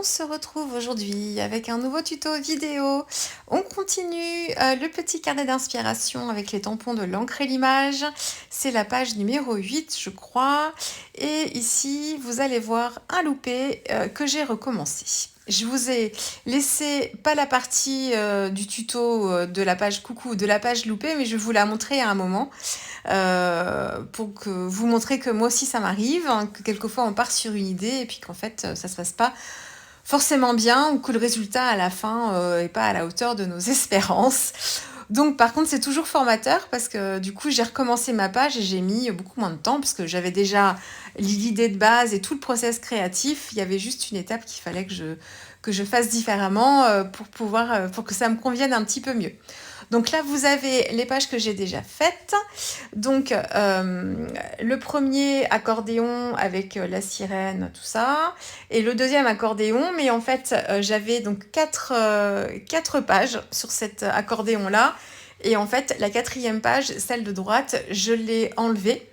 se retrouve aujourd'hui avec un nouveau tuto vidéo. On continue le petit carnet d'inspiration avec les tampons de l'encre et l'image. C'est la page numéro 8, je crois. Et ici, vous allez voir un loupé que j'ai recommencé. Je vous ai laissé pas la partie du tuto de la page coucou, de la page loupée, mais je vais vous la montrer à un moment pour que vous montrer que moi aussi ça m'arrive, hein, que quelquefois on part sur une idée et puis qu'en fait ça se passe pas forcément bien ou que le résultat à la fin est pas à la hauteur de nos espérances. Donc par contre c'est toujours formateur parce que du coup j'ai recommencé ma page et j'ai mis beaucoup moins de temps parce que j'avais déjà l'idée de base et tout le process créatif. Il y avait juste une étape qu'il fallait que je fasse différemment pour que ça me convienne un petit peu mieux. Donc là, vous avez les pages que j'ai déjà faites. Donc, le premier accordéon avec la sirène, tout ça. Et le deuxième accordéon. Mais en fait, j'avais donc quatre pages sur cet accordéon-là. Et en fait, la quatrième page, celle de droite, je l'ai enlevée.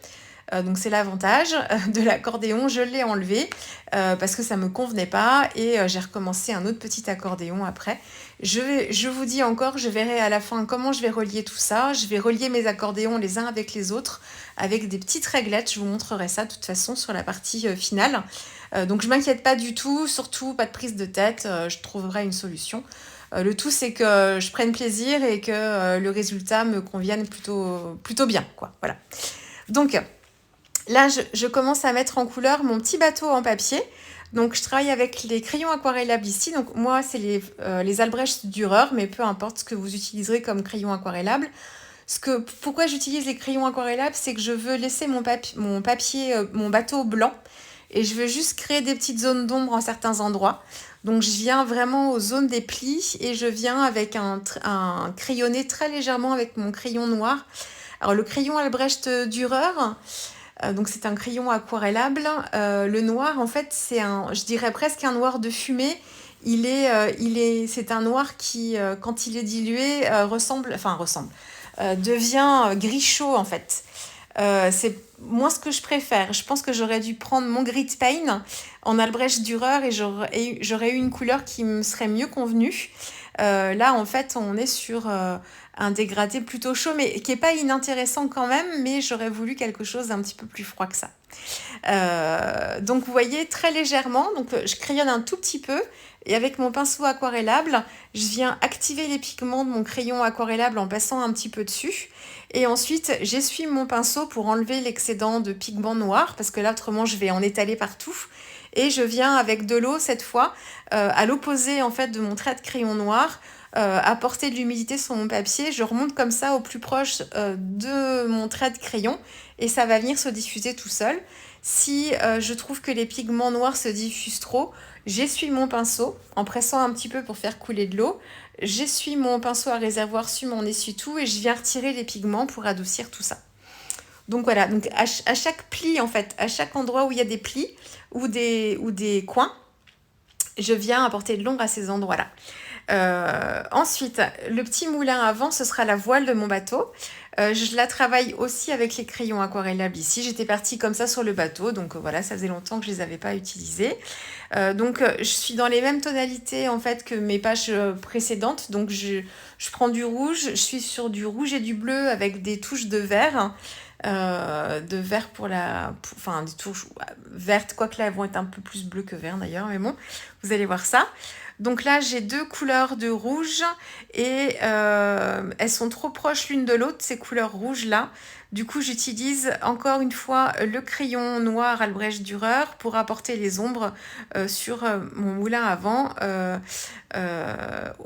Donc c'est l'avantage de l'accordéon, je l'ai enlevé parce que ça me convenait pas et j'ai recommencé un autre petit accordéon après. Je vous dis encore, je verrai à la fin comment je vais relier tout ça. Je vais relier mes accordéons les uns avec les autres avec des petites réglettes. Je vous montrerai ça de toute façon sur la partie finale. Donc je m'inquiète pas du tout, surtout pas de prise de tête, je trouverai une solution. Le tout c'est que je prenne plaisir et que le résultat me convienne plutôt bien, quoi. Voilà. Donc là, je commence à mettre en couleur mon petit bateau en papier. Donc, je travaille avec les crayons aquarellables ici. Donc, moi, c'est les Albrecht Dürer, mais peu importe ce que vous utiliserez comme crayon aquarellable. Pourquoi j'utilise les crayons aquarellables, c'est que je veux laisser mon papier, mon bateau blanc. Et je veux juste créer des petites zones d'ombre en certains endroits. Donc, je viens vraiment aux zones des plis et je viens avec un crayonné très légèrement avec mon crayon noir. Alors, le crayon Albrecht Dürer... donc c'est un crayon aquarellable. Le noir, en fait, je dirais presque un noir de fumée. C'est un noir qui, quand il est dilué, devient gris chaud en fait. C'est moi ce que je préfère. Je pense que j'aurais dû prendre mon Grit Paint en Albrecht Dürer et j'aurais eu une couleur qui me serait mieux convenue. Là, en fait, on est sur un dégradé plutôt chaud, mais qui n'est pas inintéressant quand même, mais j'aurais voulu quelque chose d'un petit peu plus froid que ça. Donc, vous voyez, très légèrement, donc je crayonne un tout petit peu, et avec mon pinceau aquarellable, je viens activer les pigments de mon crayon aquarellable en passant un petit peu dessus. Et ensuite, j'essuie mon pinceau pour enlever l'excédent de pigment noir, parce que là, autrement, je vais en étaler partout. Et je viens avec de l'eau cette fois, à l'opposé en fait de mon trait de crayon noir, apporter de l'humidité sur mon papier. Je remonte comme ça au plus proche de mon trait de crayon et ça va venir se diffuser tout seul. Si je trouve que les pigments noirs se diffusent trop, j'essuie mon pinceau en pressant un petit peu pour faire couler de l'eau. J'essuie mon pinceau à réservoir sur mon essuie-tout et je viens retirer les pigments pour adoucir tout ça. Donc voilà, donc à chaque pli en fait, à chaque endroit où il y a des plis ou des coins, je viens apporter de l'ombre à ces endroits-là. Ensuite, le petit moulin avant, ce sera la voile de mon bateau. Je la travaille aussi avec les crayons aquarellables ici. J'étais partie comme ça sur le bateau, donc voilà, ça faisait longtemps que je les avais pas utilisés. Je suis dans les mêmes tonalités en fait que mes pages précédentes. Donc je prends du rouge, je suis sur du rouge et du bleu avec des touches de vert. De vert des touches vertes, quoique là elles vont être un peu plus bleues que vert d'ailleurs, mais bon, vous allez voir ça. Donc là j'ai deux couleurs de rouge et elles sont trop proches l'une de l'autre, ces couleurs rouges là. Du coup j'utilise encore une fois le crayon noir Albrecht Dürer pour apporter les ombres sur mon moulin avant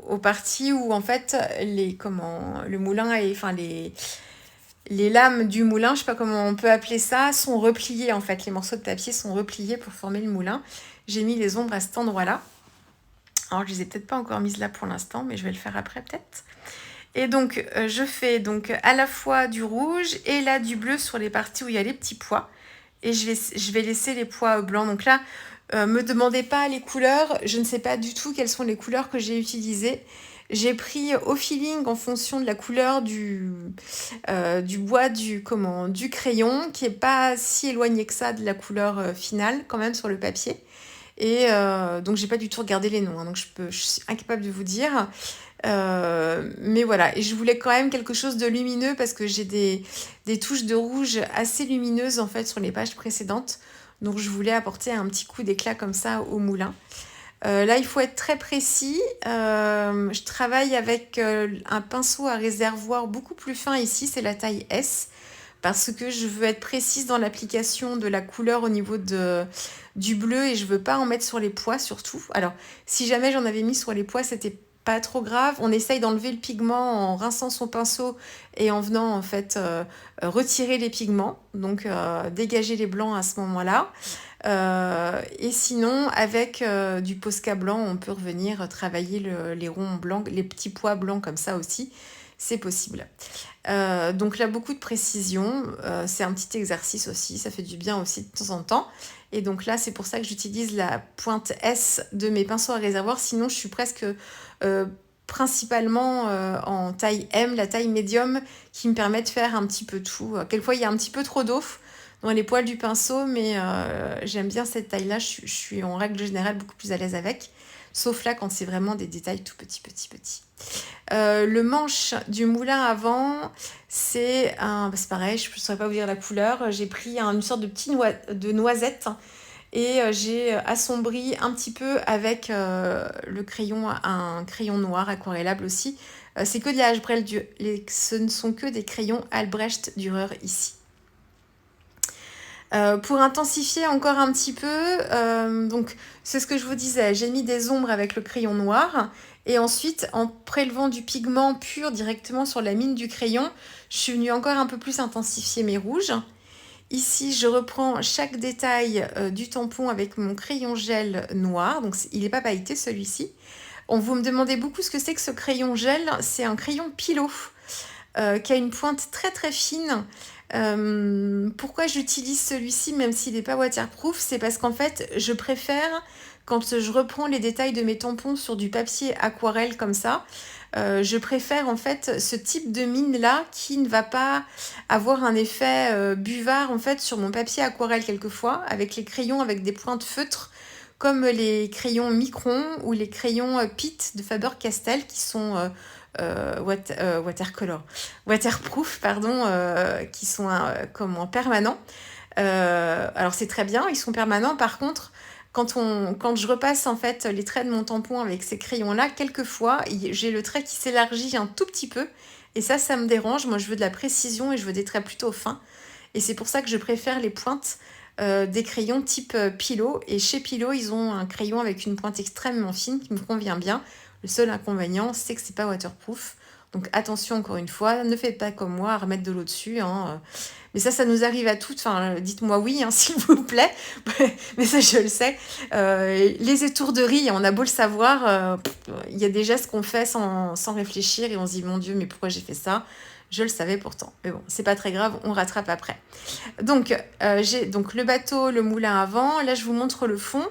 aux parties où en fait le moulin est, les lames du moulin, je sais pas comment on peut appeler ça, sont repliées en fait. Les morceaux de papier sont repliés pour former le moulin. J'ai mis les ombres à cet endroit-là. Alors je les ai peut-être pas encore mises là pour l'instant, mais je vais le faire après peut-être. Et donc je fais donc à la fois du rouge et là du bleu sur les parties où il y a les petits pois. Et je vais laisser les pois blancs. Donc là, me demandez pas les couleurs. Je ne sais pas du tout quelles sont les couleurs que j'ai utilisées. J'ai pris au feeling en fonction de la couleur du bois du crayon, qui est pas si éloigné que ça de la couleur finale quand même sur le papier. Donc j'ai pas du tout regardé les noms, hein, donc je suis incapable de vous dire. Mais voilà, et je voulais quand même quelque chose de lumineux parce que j'ai des touches de rouge assez lumineuses en fait sur les pages précédentes. Donc je voulais apporter un petit coup d'éclat comme ça au moulin. Là, il faut être très précis. Je travaille avec un pinceau à réservoir beaucoup plus fin ici, c'est la taille S, parce que je veux être précise dans l'application de la couleur au niveau du bleu et je veux pas en mettre sur les pois surtout. Alors, si jamais j'en avais mis sur les pois, c'était pas trop grave. On essaye d'enlever le pigment en rinçant son pinceau et en venant en fait retirer les pigments, donc dégager les blancs à ce moment-là. Et sinon, avec du Posca blanc, on peut revenir travailler les ronds blancs, les petits pois blancs comme ça aussi. C'est possible. Donc là, beaucoup de précision. C'est un petit exercice aussi. Ça fait du bien aussi de temps en temps. Et donc là, c'est pour ça que j'utilise la pointe S de mes pinceaux à réservoir. Sinon, je suis presque principalement en taille M, la taille médium, qui me permet de faire un petit peu tout. Quelquefois, il y a un petit peu trop d'eau dans les poils du pinceau, mais j'aime bien cette taille-là. Je suis en règle générale beaucoup plus à l'aise avec. Sauf là, quand c'est vraiment des détails tout petits. Le manche du moulin avant, c'est pareil, je ne saurais pas vous dire la couleur. J'ai pris une sorte de noisette et j'ai assombri un petit peu avec un crayon noir aquarellable aussi. C'est que de la ce ne sont que des crayons Albrecht Dürer ici. Pour intensifier encore un petit peu, donc c'est ce que je vous disais, j'ai mis des ombres avec le crayon noir et ensuite en prélevant du pigment pur directement sur la mine du crayon, je suis venue encore un peu plus intensifier mes rouges. Ici, je reprends chaque détail du tampon avec mon crayon gel noir, donc il n'est pas pailleté celui-ci. Vous me demandez beaucoup ce que c'est que ce crayon gel, c'est un crayon Pilot qui a une pointe très très fine. Pourquoi j'utilise celui-ci même s'il n'est pas waterproof, c'est parce qu'en fait je préfère quand je reprends les détails de mes tampons sur du papier aquarelle comme ça, je préfère en fait ce type de mine là qui ne va pas avoir un effet buvard en fait sur mon papier aquarelle quelquefois avec les crayons avec des pointes feutres comme les crayons Micron ou les crayons Pitt de Faber-Castell qui sont waterproof, pardon, qui sont permanents. Alors c'est très bien, ils sont permanents. Par contre, quand je repasse en fait les traits de mon tampon avec ces crayons-là, quelquefois j'ai le trait qui s'élargit un tout petit peu et ça me dérange. Moi, je veux de la précision et je veux des traits plutôt fins. Et c'est pour ça que je préfère les pointes des crayons type Pilot. Et chez Pilot, ils ont un crayon avec une pointe extrêmement fine qui me convient bien. Le seul inconvénient, c'est que c'est pas waterproof. Donc attention encore une fois, ne faites pas comme moi à remettre de l'eau dessus. Hein. Mais ça nous arrive à toutes. Enfin, dites-moi oui, hein, s'il vous plaît. Mais ça, je le sais. Les étourderies, on a beau le savoir, il y a des gestes qu'on fait sans réfléchir et on se dit, mon Dieu, mais pourquoi j'ai fait ça? Je le savais pourtant. Mais bon, c'est pas très grave, on rattrape après. Donc, j'ai donc le bateau, le moulin avant. Là, je vous montre le fond.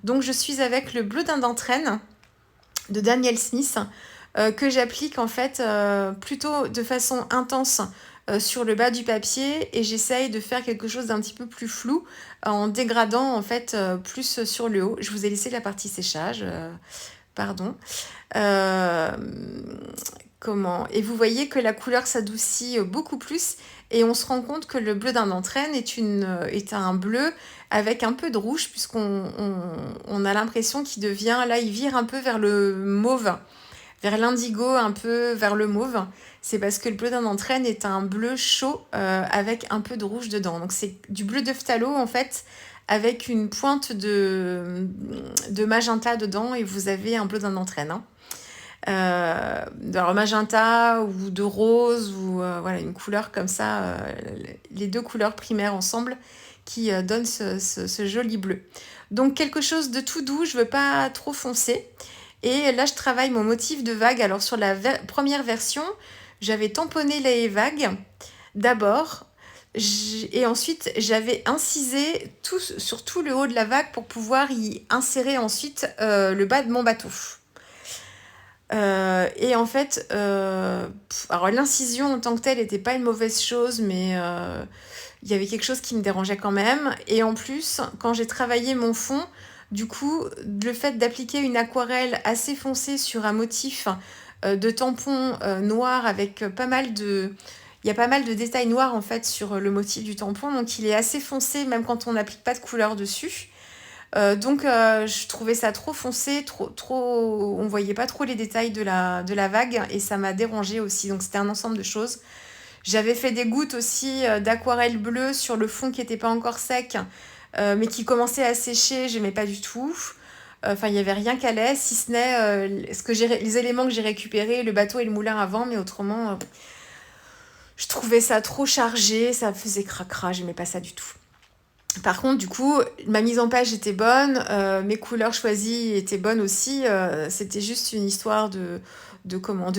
Donc, je suis avec le bleu d'un d'entraîne de Daniel Smith que j'applique en fait plutôt de façon intense sur le bas du papier et j'essaye de faire quelque chose d'un petit peu plus flou en dégradant en fait plus sur le haut. Je vous ai laissé la partie séchage, pardon. Et vous voyez que la couleur s'adoucit beaucoup plus et on se rend compte que le bleu d'un entraîne est un bleu avec un peu de rouge puisqu'on a l'impression qu'il devient, là il vire un peu vers le mauve, vers l'indigo, un peu vers le mauve. C'est parce que le bleu d'un entraîne est un bleu chaud avec un peu de rouge dedans. Donc c'est du bleu de phthalo en fait avec une pointe de magenta dedans et vous avez un bleu d'un entraîne. Hein. Alors magenta ou de rose ou voilà une couleur comme ça, les deux couleurs primaires ensemble qui donnent ce joli bleu. Donc quelque chose de tout doux, je veux pas trop foncé. Et là je travaille mon motif de vague. Alors sur la première version, j'avais tamponné les vagues d'abord et ensuite j'avais incisé sur tout le haut de la vague pour pouvoir y insérer ensuite le bas de mon bateau. Et en fait, alors l'incision en tant que telle n'était pas une mauvaise chose, mais il y avait quelque chose qui me dérangeait quand même. Et en plus, quand j'ai travaillé mon fond, Du coup, le fait d'appliquer une aquarelle assez foncée sur un motif de tampon noir avec pas mal de... Il y a pas mal de détails noirs en fait sur le motif du tampon, donc il est assez foncé même quand on n'applique pas de couleur dessus. Donc je trouvais ça trop foncé, on voyait pas trop les détails de la vague et ça m'a dérangé aussi. Donc c'était un ensemble de choses. J'avais fait des gouttes aussi d'aquarelle bleue sur le fond qui n'était pas encore sec, mais qui commençait à sécher, j'aimais pas du tout. Enfin, il n'y avait rien qui allait, si ce n'est les éléments que j'ai récupérés, le bateau et le moulin avant, mais autrement, je trouvais ça trop chargé, ça faisait cracra, j'aimais pas ça du tout. Par contre, du coup, ma mise en page était bonne, mes couleurs choisies étaient bonnes aussi. C'était juste une histoire de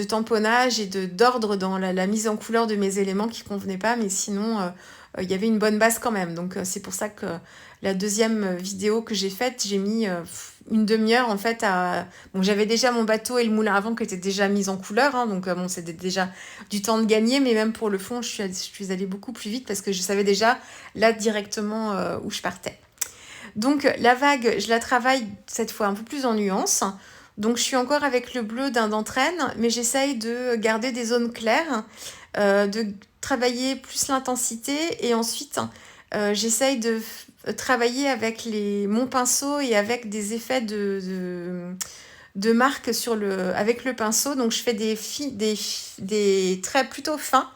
tamponnage et d'ordre dans la mise en couleur de mes éléments qui convenaient pas, mais sinon, il y avait une bonne base quand même. Donc, c'est pour ça que la deuxième vidéo que j'ai faite, j'ai mis une demi-heure en fait à... Bon, j'avais déjà mon bateau et le moulin avant qui étaient déjà mis en couleur, hein, donc bon, c'était déjà du temps de gagner, mais même pour le fond, je suis allée beaucoup plus vite parce que je savais déjà là directement où je partais. Donc la vague, je la travaille cette fois un peu plus en nuances. Donc je suis encore avec le bleu d'un d'entraîne, mais j'essaye de garder des zones claires, de travailler plus l'intensité et ensuite j'essaye de travailler avec mon pinceau et avec des effets de marque avec le pinceau. Donc je fais des traits plutôt fins,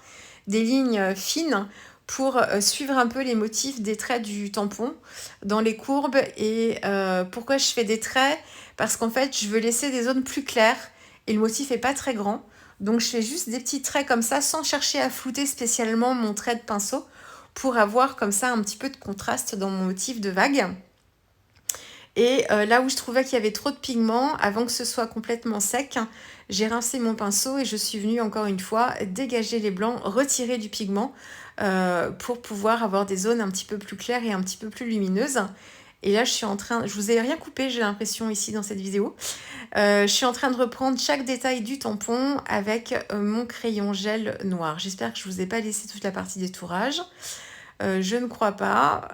des lignes fines pour suivre un peu les motifs des traits du tampon dans les courbes. Et pourquoi je fais des traits? Parce qu'en fait, je veux laisser des zones plus claires et le motif n'est pas très grand. Donc je fais juste des petits traits comme ça sans chercher à flouter spécialement mon trait de pinceau pour avoir comme ça un petit peu de contraste dans mon motif de vague. Et là où je trouvais qu'il y avait trop de pigments, avant que ce soit complètement sec, j'ai rincé mon pinceau et je suis venue encore une fois dégager les blancs, retirer du pigment pour pouvoir avoir des zones un petit peu plus claires et un petit peu plus lumineuses. Et là, je vous ai rien coupé, j'ai l'impression ici dans cette vidéo. Je suis en train de reprendre chaque détail du tampon avec mon crayon gel noir. J'espère que je vous ai pas laissé toute la partie détourage. Je ne crois pas.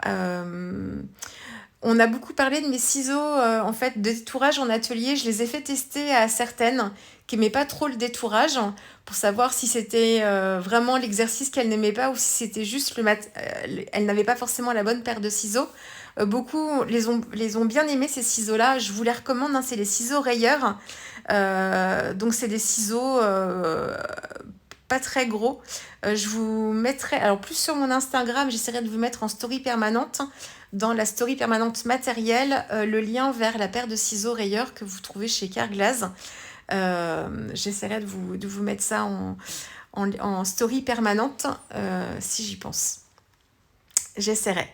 On a beaucoup parlé de mes ciseaux en fait de détourage en atelier. Je les ai fait tester à certaines qui n'aimaient pas trop le détourage pour savoir si c'était vraiment l'exercice qu'elles n'aimaient pas ou si c'était juste elles n'avaient pas forcément la bonne paire de ciseaux. Beaucoup les ont bien aimés ces ciseaux-là. Je vous les recommande, hein, c'est les ciseaux rayeurs. Donc c'est des ciseaux pas très gros. Je vous mettrai, alors plus sur mon Instagram, j'essaierai de vous mettre en story permanente, dans la story permanente matérielle, le lien vers la paire de ciseaux rayeurs que vous trouvez chez Carglass. J'essaierai de vous mettre ça en story permanente si j'y pense. J'essaierai.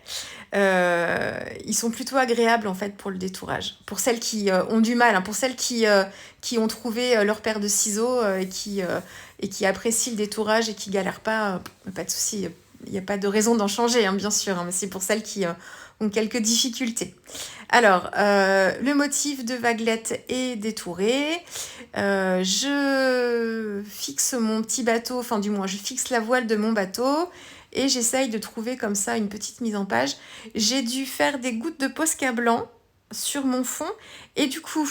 Ils sont plutôt agréables en fait pour le détourage. Pour celles qui ont du mal, hein, pour celles qui ont trouvé leur paire de ciseaux et qui apprécient le détourage et qui galèrent pas de souci. Il n'y a pas de raison d'en changer, hein, bien sûr, hein, mais c'est pour celles qui ont quelques difficultés. Alors, le motif de vaguelette est détouré. Je fixe mon petit bateau, enfin du moins, je fixe la voile de mon bateau. Et j'essaye de trouver comme ça une petite mise en page. J'ai dû faire des gouttes de Posca blanc sur mon fond. Et du coup,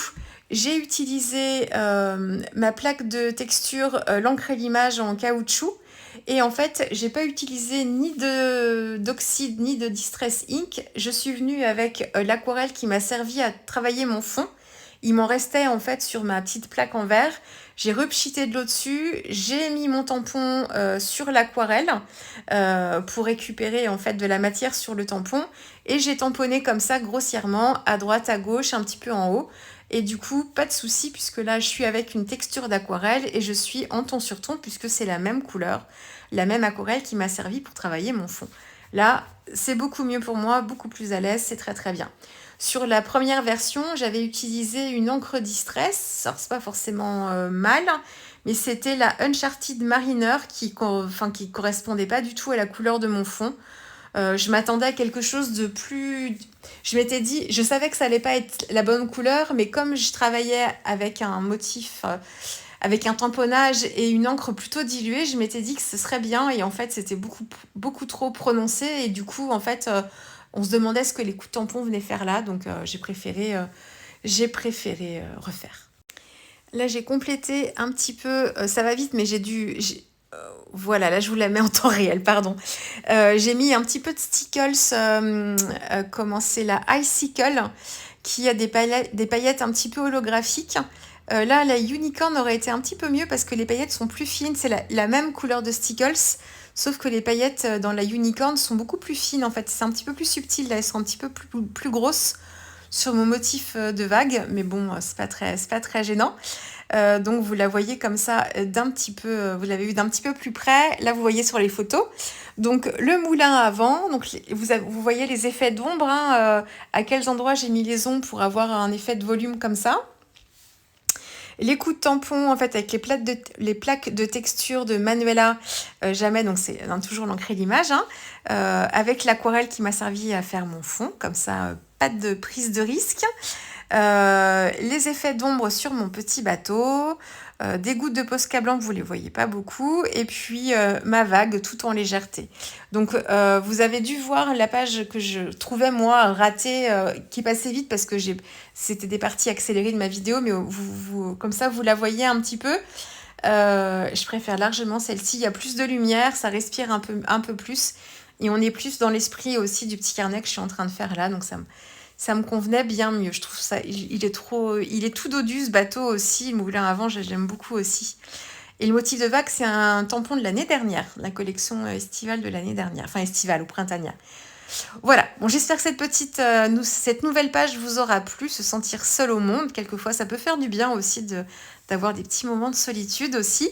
j'ai utilisé ma plaque de texture, l'encre et l'image en caoutchouc. Et en fait, j'ai pas utilisé ni d'oxyde ni de Distress Ink. Je suis venue avec l'aquarelle qui m'a servi à travailler mon fond. Il m'en restait en fait sur ma petite plaque en verre. J'ai repchité de l'eau dessus, j'ai mis mon tampon sur l'aquarelle pour récupérer en fait de la matière sur le tampon et j'ai tamponné comme ça grossièrement à droite, à gauche, un petit peu en haut. Et du coup, pas de souci puisque là, je suis avec une texture d'aquarelle et je suis en ton sur ton puisque c'est la même couleur, la même aquarelle qui m'a servi pour travailler mon fond. Là, c'est beaucoup mieux pour moi, beaucoup plus à l'aise, c'est très très bien. Sur la première version, j'avais utilisé une encre Distress. Alors, c'est pas forcément mal, mais c'était la Uncharted Mariner qui correspondait pas du tout à la couleur de mon fond. Je m'attendais à quelque chose de plus... Je m'étais dit, je savais que ça allait pas être la bonne couleur, mais comme je travaillais avec un motif, avec un tamponnage et une encre plutôt diluée, je m'étais dit que ce serait bien. Et en fait, c'était beaucoup trop prononcé. Et du coup, en fait... on se demandait ce que les coups de tampon venaient faire là, donc j'ai préféré refaire. Là, j'ai complété un petit peu, ça va vite, mais voilà, là, je vous la mets en temps réel, pardon. J'ai mis un petit peu de Stickles, comment c'est la Icicle, qui a des paillettes un petit peu holographiques. Là, la Unicorn aurait été un petit peu mieux parce que les paillettes sont plus fines. C'est la même couleur de Stickles, sauf que les paillettes dans la Unicorn sont beaucoup plus fines en fait. C'est un petit peu plus subtil, là, elles sont un petit peu plus grosses sur mon motif de vague, mais bon, c'est pas très gênant. Donc vous la voyez comme ça vous l'avez vu d'un petit peu plus près. Là, vous voyez sur les photos. Donc le moulin à vent, donc vous voyez les effets d'ombre, hein, à quels endroits j'ai mis les ombres pour avoir un effet de volume comme ça. Les coups de tampon, en fait, avec les plaques de texture de Manuela Jamais, donc c'est toujours l'encre et l'image, hein, avec l'aquarelle qui m'a servi à faire mon fond, comme ça, pas de prise de risque. Les effets d'ombre sur mon petit bateau, des gouttes de Posca blanc, vous ne les voyez pas beaucoup, et puis ma vague tout en légèreté. Donc vous avez dû voir la page que je trouvais moi ratée, qui passait vite parce que c'était des parties accélérées de ma vidéo, mais comme ça vous la voyez un petit peu. Je préfère largement celle-ci, il y a plus de lumière, ça respire un peu plus, et on est plus dans l'esprit aussi du petit carnet que je suis en train de faire là, donc ça me convenait bien mieux. Je trouve ça, il est tout dodu ce bateau aussi. Le moulin à vent, j'aime beaucoup aussi. Et le motif de vague, c'est un tampon de l'année dernière, la collection estivale de l'année dernière, enfin estivale ou printanière. Voilà. Bon, j'espère que cette nouvelle page vous aura plu. Se sentir seul au monde, quelquefois, ça peut faire du bien aussi d'avoir des petits moments de solitude aussi.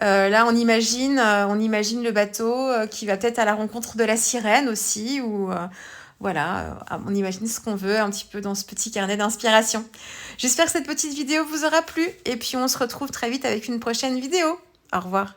Là, on imagine le bateau qui va peut-être à la rencontre de la sirène aussi, ou voilà, on imagine ce qu'on veut un petit peu dans ce petit carnet d'inspiration. J'espère que cette petite vidéo vous aura plu et puis on se retrouve très vite avec une prochaine vidéo. Au revoir.